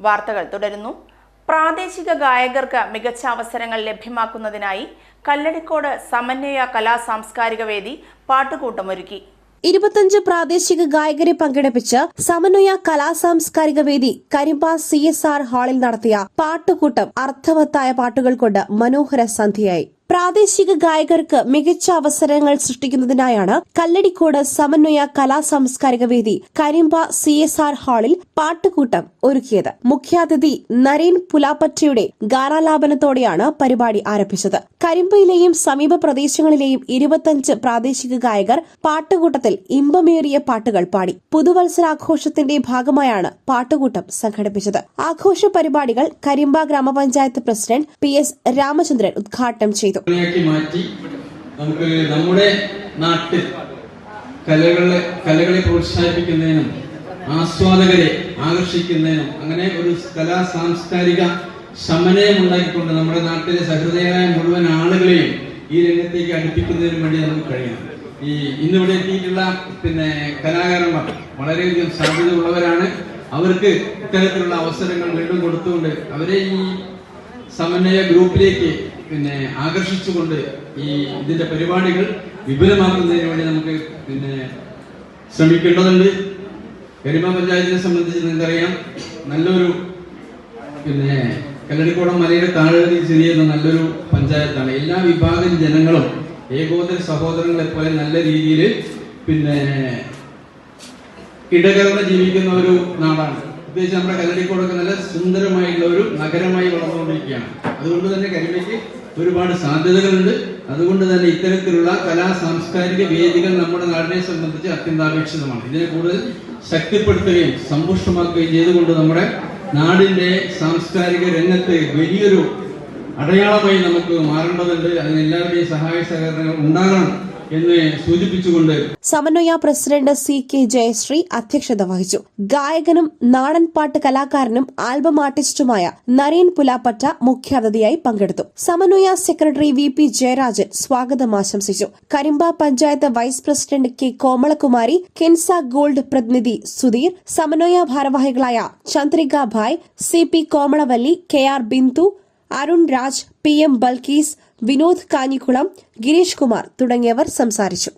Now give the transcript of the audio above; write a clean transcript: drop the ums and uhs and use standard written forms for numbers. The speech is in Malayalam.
വാർത്തകൾ തുടരുന്നു. പ്രാദേശിക ഗായകർക്ക് മികച്ച അവസരങ്ങൾ ലഭ്യമാക്കുന്നതിനായി കല്ലടിക്കോട് സമന്വയ കലാ സാംസ്കാരിക വേദി പാട്ടുകൂട്ടമൊരുക്കി. 25 പ്രാദേശിക ഗായകരെ പങ്കെടുപ്പിച്ച് സമന്വയ കലാ സാംസ്കാരിക വേദി കരിമ്പ CSR ഹാളിൽ നടത്തിയ പാട്ടുകൂട്ടം അർത്ഥവത്തായ പാട്ടുകൾ കൊണ്ട് മനോഹര സന്ധ്യയായി. പ്രാദേശിക ഗായകർക്ക് മികച്ച അവസരങ്ങൾ സൃഷ്ടിക്കുന്നതിനായാണ് കല്ലടിക്കോട് സമന്വയ കലാ സാംസ്കാരിക വേദി കരിമ്പ CSR ഹാളിൽ പാട്ടുകൂട്ടം ഒരുക്കിയത്. മുഖ്യാതിഥി നരേൻ പുലാപ്പറ്റയുടെ ഗാനാലാപനത്തോടെയാണ് പരിപാടി ആരംഭിച്ചത്. കരിമ്പയിലെയും സമീപ പ്രദേശങ്ങളിലെയും 25 പ്രാദേശിക ഗായകർ പാട്ടുകൂട്ടത്തിൽ ഇമ്പമേറിയ പാട്ടുകൾ പാടി. പുതുവത്സരാഘോഷത്തിന്റെ ഭാഗമായാണ് പാട്ടുകൂട്ടം സംഘടിപ്പിച്ചത്. ആഘോഷ പരിപാടികൾ കരിമ്പ ഗ്രാമപഞ്ചായത്ത് പ്രസിഡന്റ് PS രാമചന്ദ്രൻ ഉദ്ഘാടനം ചെയ്തു. മാറ്റി നമുക്ക് നമ്മുടെ നാട്ടിൽ കലകളെ പ്രോത്സാഹിപ്പിക്കുന്നതിനും ആസ്വാദകരെ ആകർഷിക്കുന്നതിനും അങ്ങനെ ഒരു കലാ സാംസ്കാരിക സമന്വയം ഉണ്ടാക്കിക്കൊണ്ട് നമ്മുടെ നാട്ടിലെ സഹൃദയരായ മുഴുവൻ ആളുകളെയും ഈ രംഗത്തേക്ക് അടുപ്പിക്കുന്നതിനും വേണ്ടി നമുക്ക് കഴിയണം. ഈ ഇന്നിവിടെ എത്തിയിട്ടുള്ള കലാകാരന്മാർ വളരെയധികം സാധ്യത ഉള്ളവരാണ്. അവർക്ക് ഇത്തരത്തിലുള്ള അവസരങ്ങൾ വീണ്ടും കൊടുത്തുകൊണ്ട് അവരെ ഈ സമന്വയ ഗ്രൂപ്പിലേക്ക് ആകർഷിച്ചുകൊണ്ട് ഇതിന്റെ പരിപാടികൾ വിപുലമാക്കുന്നതിന് വേണ്ടി നമുക്ക് ശ്രമിക്കേണ്ടതുണ്ട്. കരിമ്പ പഞ്ചായത്തിനെ സംബന്ധിച്ച് നിങ്ങൾക്കറിയാം, നല്ലൊരു കല്ലടിക്കോടം മലയുടെ താഴ്വരയിൽ സ്ഥിതി ചെയ്യുന്ന നല്ലൊരു പഞ്ചായത്താണ്. എല്ലാ വിഭാഗം ജനങ്ങളും ഏകോദര സഹോദരങ്ങളെ പോലെ നല്ല രീതിയിൽ ഇടകലർന്ന് ജീവിക്കുന്ന ഒരു നാടാണ്. പ്രത്യേകിച്ച് നമ്മുടെ കല്ലടിക്കോടൊക്കെ നല്ല സുന്ദരമായിട്ടുള്ള ഒരു നഗരമായി വളർന്നുകൊണ്ടിരിക്കുകയാണ്. അതുകൊണ്ട് തന്നെ കരിമ്പയ്ക്ക് ഒരുപാട് സാധ്യതകളുണ്ട്. അതുകൊണ്ട് തന്നെ ഇത്തരത്തിലുള്ള കലാ സാംസ്കാരിക വേദികൾ നമ്മുടെ നാടിനെ സംബന്ധിച്ച് അത്യന്താപേക്ഷിതമാണ്. ഇതിനെ കൂടുതൽ ശക്തിപ്പെടുത്തുകയും സമ്പുഷ്ടമാക്കുകയും ചെയ്തുകൊണ്ട് നമ്മുടെ നാടിന്റെ സാംസ്കാരിക രംഗത്ത് വലിയൊരു അടയാളമായി നമുക്ക് മാറേണ്ടതുണ്ട്. അതിന് എല്ലാവരുടെയും സഹായ സഹകരണങ്ങൾ ഉണ്ടാകണം എന്ന് സൂചിപ്പിച്ചുകൊണ്ട് സമന്വയ പ്രസിഡന്റ് CK ജയശ്രീ അധ്യക്ഷത വഹിച്ചു. ഗായകനും നാടൻപാട്ട് കലാകാരനും ആൽബം ആർട്ടിസ്റ്റുമായ നരേൻ പുലാപ്പറ്റ മുഖ്യാതിഥിയായി പങ്കെടുത്തു. സമന്വയ സെക്രട്ടറി VP ജയരാജൻ സ്വാഗതം ആശംസിച്ചു. Karimba panchayat vice president K Komalakumari, Kensa gold പ്രതിനിധി സുധീർ, സമന്വയ ഭാരവാഹികളായ Chandrika bhai, CP Komalavalli, KR Bindu, Arun Raj, PM Balkees, Vinod Kanjikulam, Girish Kumar തുടങ്ങിയവർ സംസാരിച്ചു.